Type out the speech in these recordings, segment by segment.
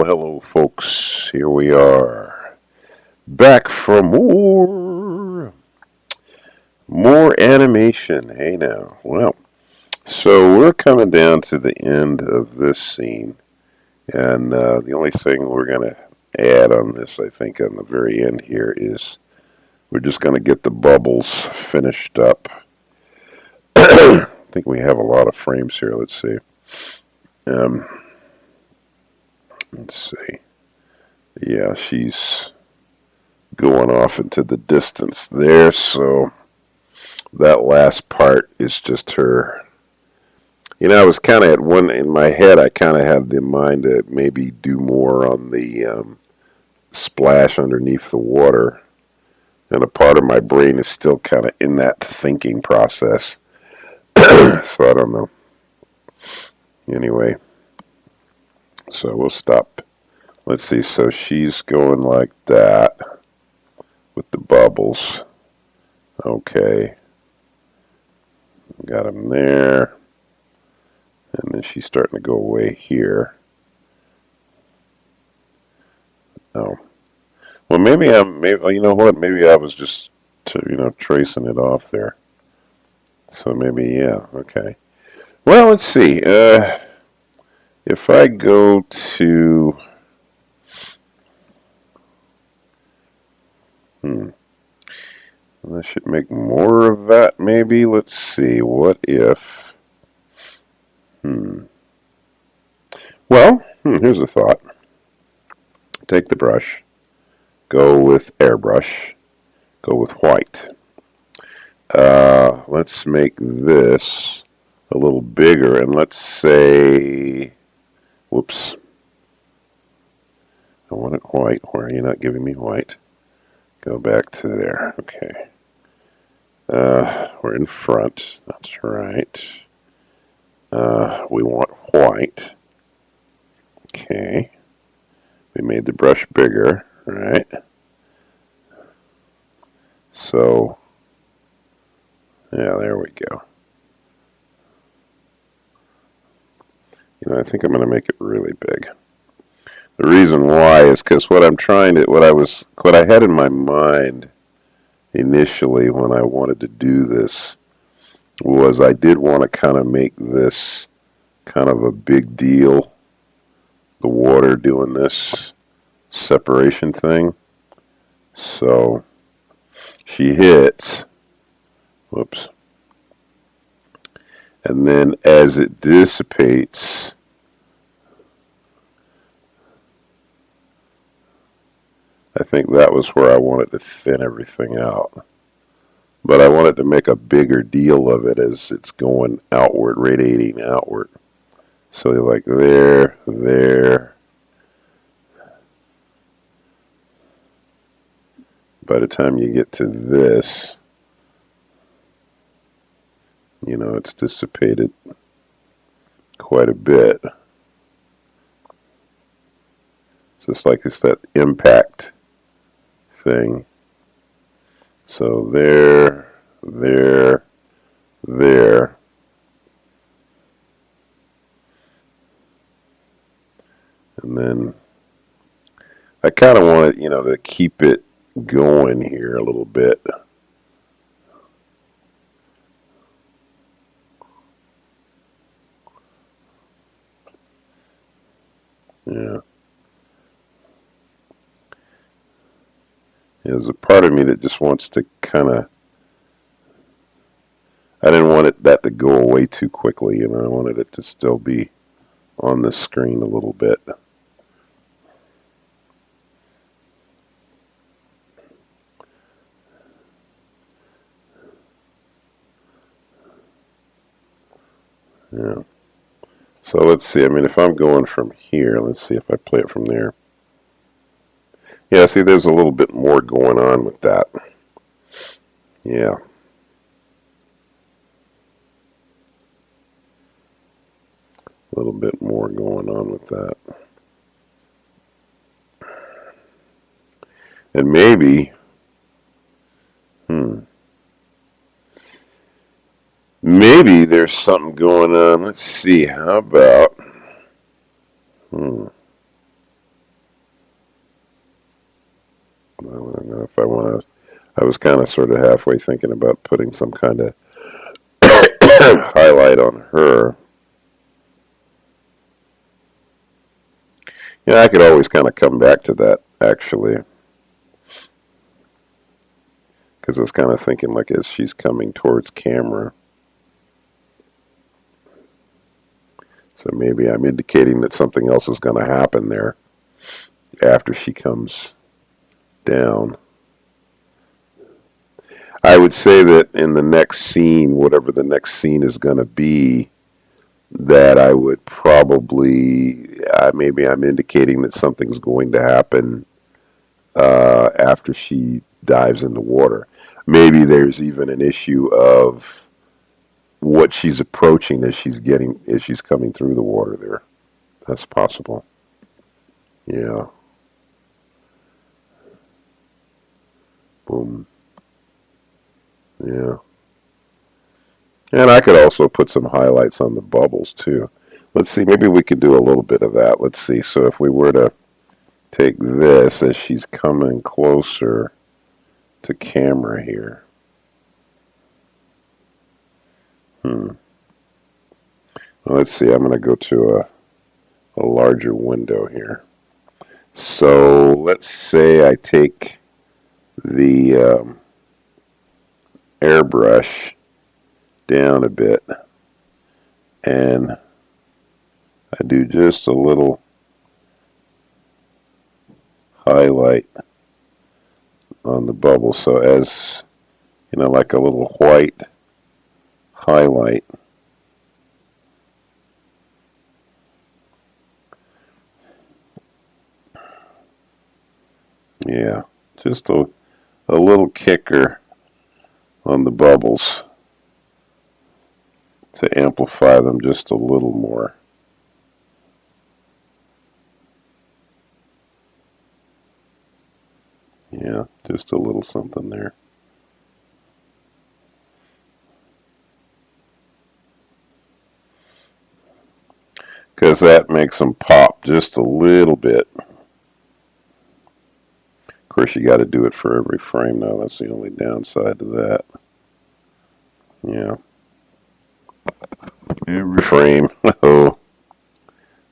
hello, folks. Here we are, back for more animation. Hey now. Well, so we're coming down to the end of this scene, and the only thing we're going to add on this, I think, on the very end here is we're just going to get the bubbles finished up. I think we have a lot of frames here. Let's see. Um, let's see. Yeah, she's going off into the distance there, so that last part is just her. I was kind of at one in my head. I kind of had the mind to maybe do more on the splash underneath the water, and a part of my brain is still kind of in that thinking process. So I don't know. Anyway, so we'll stop. Let's see. So she's going like that with the bubbles. Okay. Got him there. And then she's starting to go away here. Oh. Well, maybe you know what? Maybe I was just, tracing it off there. So maybe, yeah, okay. Well, let's see. If I go to, I should make more of that, maybe. Let's see. What if, well, here's a thought. Take the brush, go with airbrush, go with white. Let's make this a little bigger, and let's say, whoops, I want it white. Why are you not giving me white? Go back to there. Okay. We're in front. That's right. We want white. Okay. We made the brush bigger, right? So, yeah, there we go. I think I'm going to make it really big. The reason why is because what I had in my mind initially when I wanted to do this was I did want to kind of make this kind of a big deal, the water doing this separation thing. So she hits, whoops, and then as it dissipates, I think that was where I wanted to thin everything out. But I wanted to make a bigger deal of it as it's going outward, radiating outward. So you're like there. By the time you get to this, it's dissipated quite a bit. So it's that impact thing. So there. And then I kind of want it, to keep it going here a little bit. Yeah. There's a part of me that just wants to kind of, I didn't want that to go away too quickly, I wanted it to still be on the screen a little bit. Yeah. So let's see. If I'm going from here, let's see if I play it from there. Yeah, see, there's a little bit more going on with that. Yeah. A little bit more going on with that. And maybe, maybe there's something going on. Let's see. How about, was kind of sort of halfway thinking about putting some kind of highlight on her. Yeah, I could always kind of come back to that, actually, because I was kind of thinking like as she's coming towards camera. So maybe I'm indicating that something else is going to happen there after she comes down. I would say that in the next scene, whatever the next scene is going to be, that I would probably, maybe I'm indicating that something's going to happen after she dives in the water. Maybe there's even an issue of what she's approaching as she's coming through the water there. That's possible. Yeah. Boom. Yeah. And I could also put some highlights on the bubbles too. Let's see, maybe we could do a little bit of that. Let's see. So if we were to take this as she's coming closer to camera here. Well, let's see. I'm going to go to a larger window here. So let's say I take the airbrush down a bit and I do just a little highlight on the bubble. So as, like a little white highlight. Yeah, just a little kicker on the bubbles to amplify them just a little more. Yeah, just a little something there. Because that makes them pop just a little bit. Of course, you got to do it for every frame now. That's the only downside to that. Yeah. Every frame. Oh.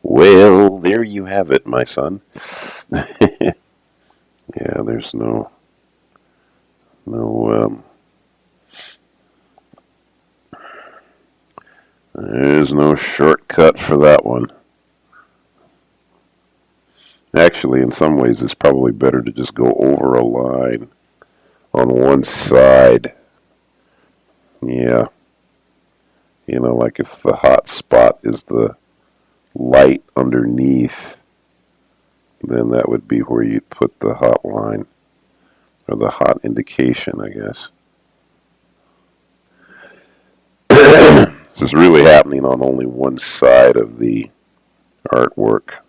Well, there you have it, my son. Yeah, there's there's no shortcut for that one. Actually, in some ways, it's probably better to just go over a line on one side. Yeah. Like if the hot spot is the light underneath, then that would be where you'd put the hot line, or the hot indication, I guess. This is really happening on only one side of the artwork.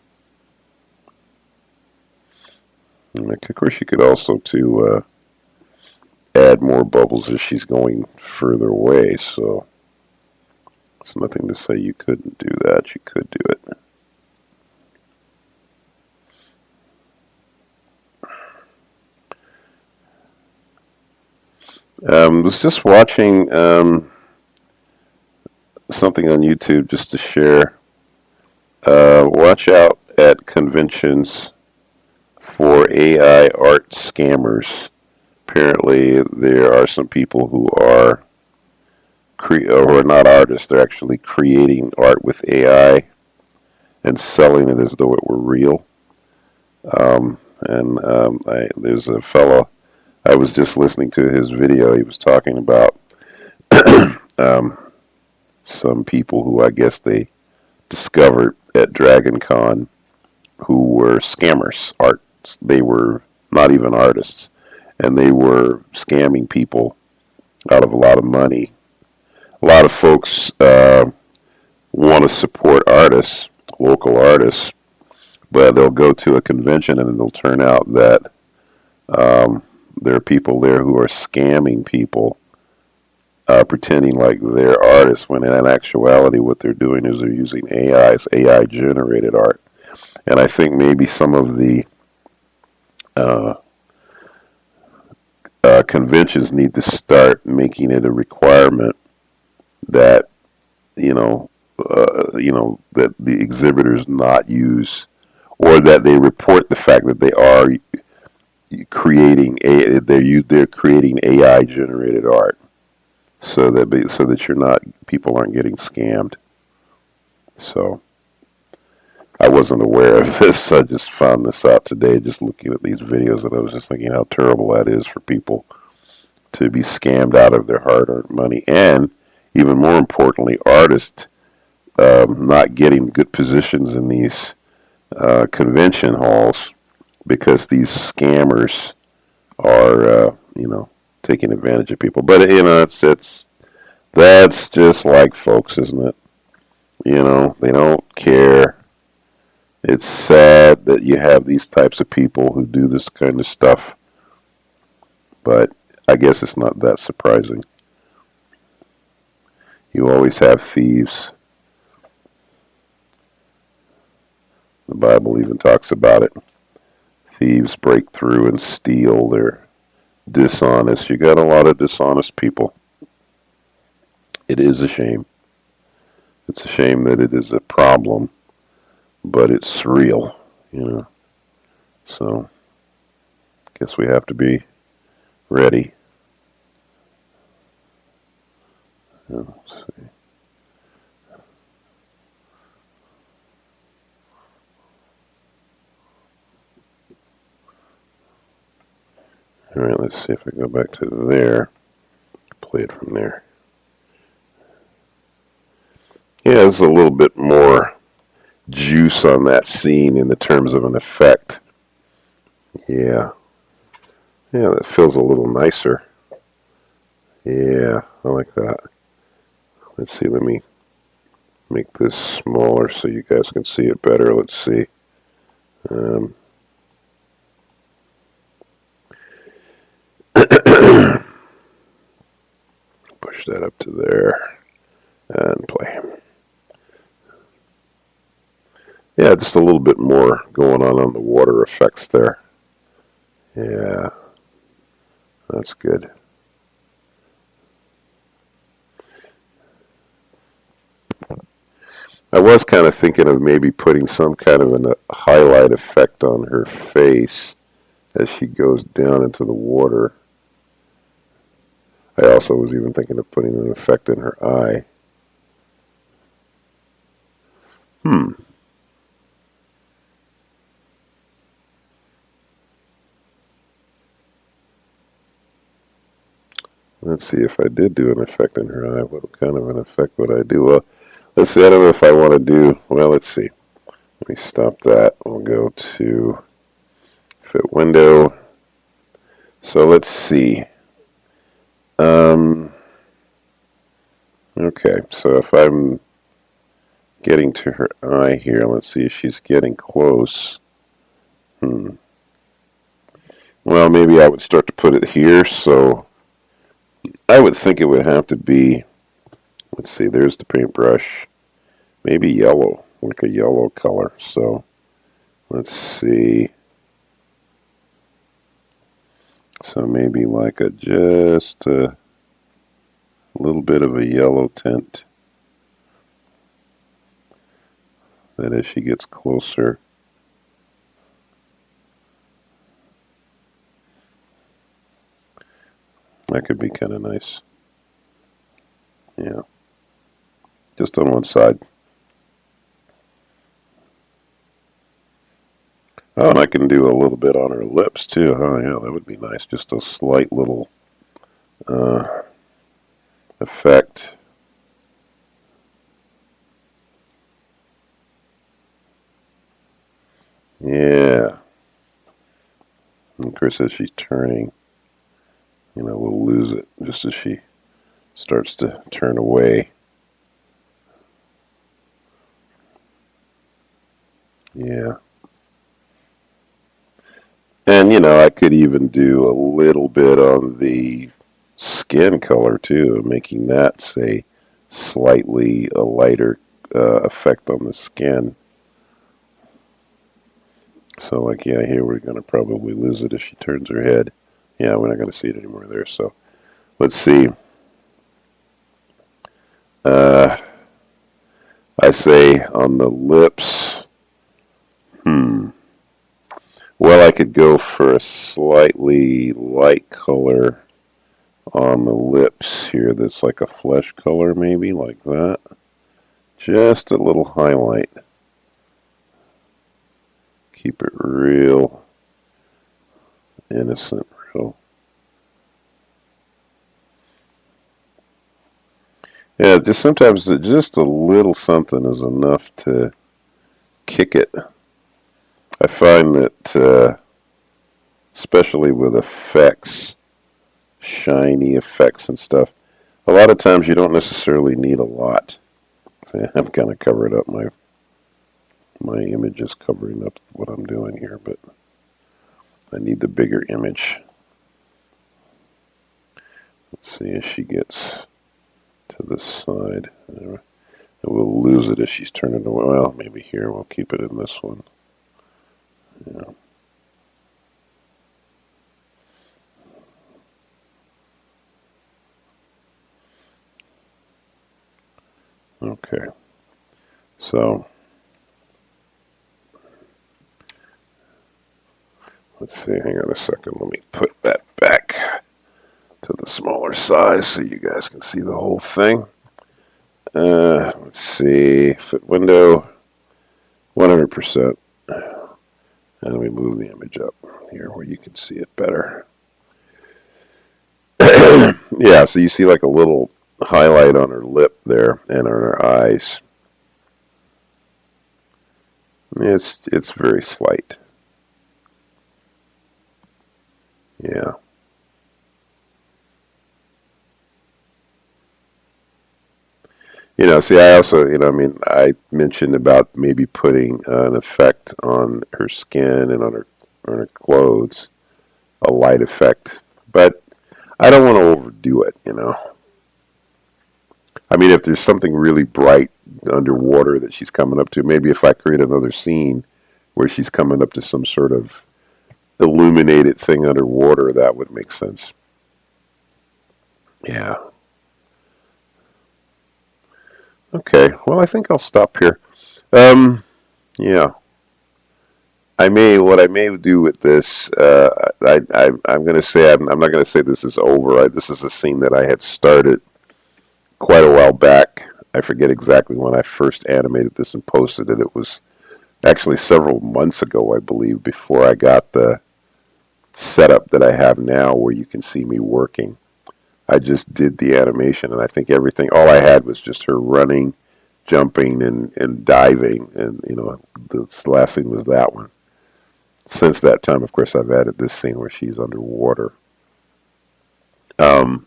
And of course, you could also add more bubbles as she's going further away, so it's nothing to say you couldn't do that. You could do it. Was just watching something on YouTube just to share. Watch out at conventions for AI art scammers. Apparently, there are some people who are not artists. They're actually creating art with AI and selling it as though it were real. There's a fellow, I was just listening to his video. He was talking about some people who I guess they discovered at Dragon Con who were scammers. They were not even artists, and they were scamming people out of a lot of money. A lot of folks want to support artists, local artists, but they'll go to a convention and it'll turn out that there are people there who are scamming people, pretending like they're artists, when in actuality what they're doing is they're using AI-generated art. And I think maybe some of the conventions need to start making it a requirement that that the exhibitors not use, or that they report the fact that they are they're creating AI generated art, so that you're not people aren't getting scammed. So I wasn't aware of this. I just found this out today, just looking at these videos, and I was just thinking how terrible that is for people to be scammed out of their hard-earned money, and even more importantly, artists not getting good positions in these convention halls because these scammers are, taking advantage of people. But it's that's just like folks, isn't it? They don't care. It's sad that you have these types of people who do this kind of stuff, but I guess it's not that surprising. You always have thieves. The Bible even talks about it. Thieves break through and steal. They're dishonest. You got a lot of dishonest people. It is a shame. It's a shame that it is a problem, but it's real. So, guess we have to be ready. Let's see. All right, let's see if I go back to there. Play it from there. Yeah, there's a little bit more juice on that scene in the terms of an effect. Yeah. Yeah, that feels a little nicer. Yeah, I like that. Let's see, let me make this smaller so you guys can see it better. Let's see. Um, push that up to there and play. Yeah, just a little bit more going on the water effects there. Yeah, that's good. I was kind of thinking of maybe putting some kind of a highlight effect on her face as she goes down into the water. I also was even thinking of putting an effect in her eye. Hmm. Let's see, if I did do an effect in her eye, what kind of an effect would I do? Well, let's see, I don't know if I want to do, well, let's see. Let me stop that. We'll go to fit window. So let's see. Okay, so if I'm getting to her eye here, let's see if she's getting close. Well, maybe I would start to put it here, so I would think it would have to be, let's see, there's the paintbrush, maybe yellow, like a yellow color. So let's see. So maybe like just a little bit of a yellow tint. That as she gets closer. That could be kind of nice. Yeah. Just on one side. Oh, and I can do a little bit on her lips too. Oh, yeah, that would be nice. Just a slight little effect. Yeah. And of course, as she's turning, we'll lose it just as she starts to turn away. Yeah. And, I could even do a little bit on the skin color too, making that, say, slightly a lighter effect on the skin. So, like, yeah, here we're going to probably lose it if she turns her head. Yeah, we're not going to see it anymore there. So let's see. Uh, I say on the lips. Hmm. Well, I could go for a slightly light color on the lips here. That's like a flesh color, maybe like that. Just a little highlight. Keep it real innocent, real. Yeah, just sometimes just a little something is enough to kick it. I find that, especially with effects, shiny effects and stuff, a lot of times you don't necessarily need a lot. See, I'm kind of covered up. My image is covering up what I'm doing here, but I need the bigger image. Let's see as she gets to the side. We'll lose it if she's turning away. Well, maybe here. We'll keep it in this one. Yeah. Okay. So let's see. Hang on a second. Let me put that back to the smaller size so you guys can see the whole thing. Let's see. Fit window 100%. And we move the image up here where you can see it better. Yeah, so you see like a little highlight on her lip there and on her eyes. It's very slight. Yeah. See, I also, I mean, I mentioned about maybe putting an effect on her skin and on her clothes, a light effect, but I don't want to overdo it. I mean, if there's something really bright underwater that she's coming up to, maybe if I create another scene where she's coming up to some sort of illuminated thing underwater, that would make sense. Yeah. Okay. Well, I think I'll stop here. Um, yeah. What I may do with this, I'm going to say, I'm not going to say this is over. This is a scene that I had started quite a while back. I forget exactly when I first animated this and posted it. It was actually several months ago, I believe, before I got the setup that I have now where you can see me working. I just did the animation, and I think all I had was just her running, jumping, and diving. And, the last scene was that one. Since that time, of course, I've added this scene where she's underwater. Um,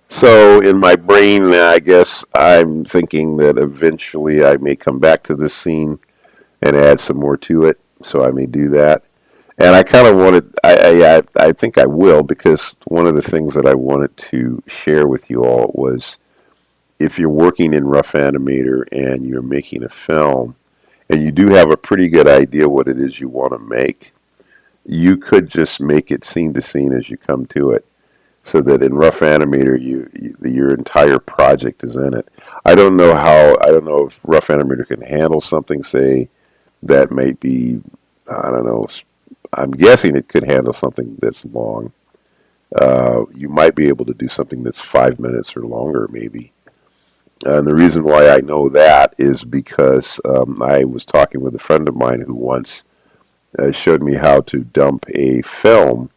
so in my brain, I guess I'm thinking that eventually I may come back to this scene and add some more to it. So I may do that. And I kind of wanted, I think I will, because one of the things that I wanted to share with you all was if you're working in Rough Animator and you're making a film and you do have a pretty good idea what it is you want to make, you could just make it scene to scene as you come to it, so that in Rough Animator your entire project is in it. I don't know if Rough Animator can handle something, say, that might be, I don't know, I'm guessing it could handle something that's long. You might be able to do something that's 5 minutes or longer, maybe. And the reason why I know that is because I was talking with a friend of mine who once showed me how to dump a film,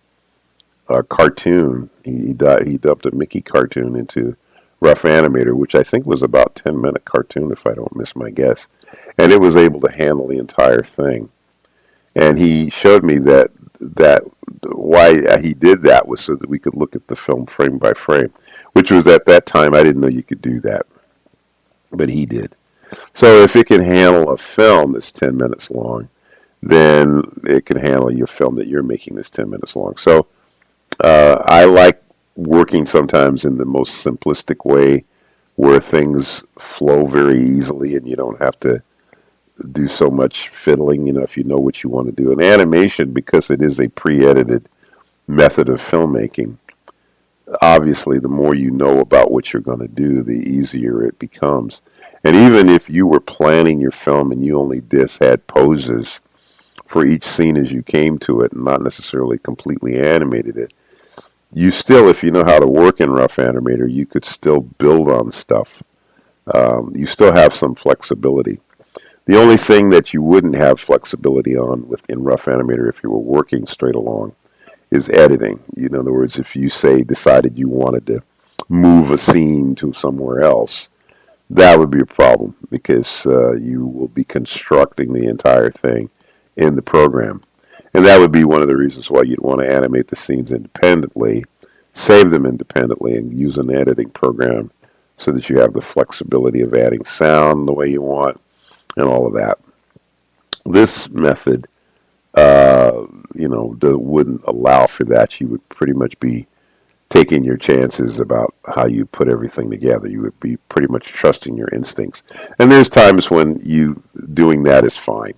a cartoon. He dumped a Mickey cartoon into Rough Animator, which I think was about 10-minute cartoon, if I don't miss my guess. And it was able to handle the entire thing. And he showed me that why he did that was so that we could look at the film frame by frame, which was at that time I didn't know you could do that, but he did. So if it can handle a film that's 10 minutes long, then it can handle your film that you're making that's 10 minutes long. So I like working sometimes in the most simplistic way where things flow very easily and you don't have to do so much fiddling, if you know what you want to do. In animation, because it is a pre-edited method of filmmaking, obviously the more you know about what you're going to do, the easier it becomes. And even if you were planning your film and you only just had poses for each scene as you came to it and not necessarily completely animated it, you still, if you know how to work in Rough Animator, you could still build on stuff. You still have some flexibility. The only thing that you wouldn't have flexibility on within Rough Animator if you were working straight along is editing. In other words, if you say decided you wanted to move a scene to somewhere else, that would be a problem because you will be constructing the entire thing in the program. And that would be one of the reasons why you'd want to animate the scenes independently, save them independently, and use an editing program so that you have the flexibility of adding sound the way you want and all of that. This method, wouldn't allow for that. You would pretty much be taking your chances about how you put everything together. You would be pretty much trusting your instincts. And there's times when you doing that is fine.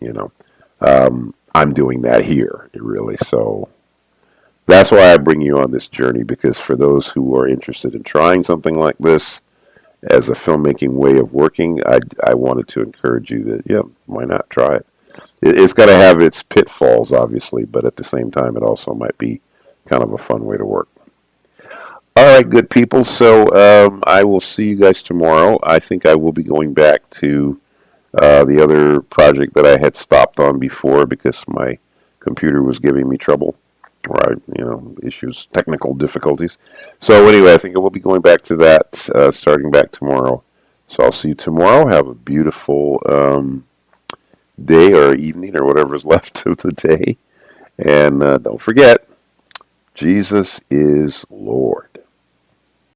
You know, I'm doing that here, really. So that's why I bring you on this journey, because for those who are interested in trying something like this as a filmmaking way of working, I wanted to encourage you that, yeah, why not try it? It's got to have its pitfalls, obviously, but at the same time, it also might be kind of a fun way to work. All right, good people. So I will see you guys tomorrow. I think I will be going back to the other project that I had stopped on before because my computer was giving me trouble. Right, issues, technical difficulties. So anyway, I think I will be going back to that starting back tomorrow. So I'll see you tomorrow. Have a beautiful day or evening or whatever is left of the day. And don't forget, Jesus is Lord.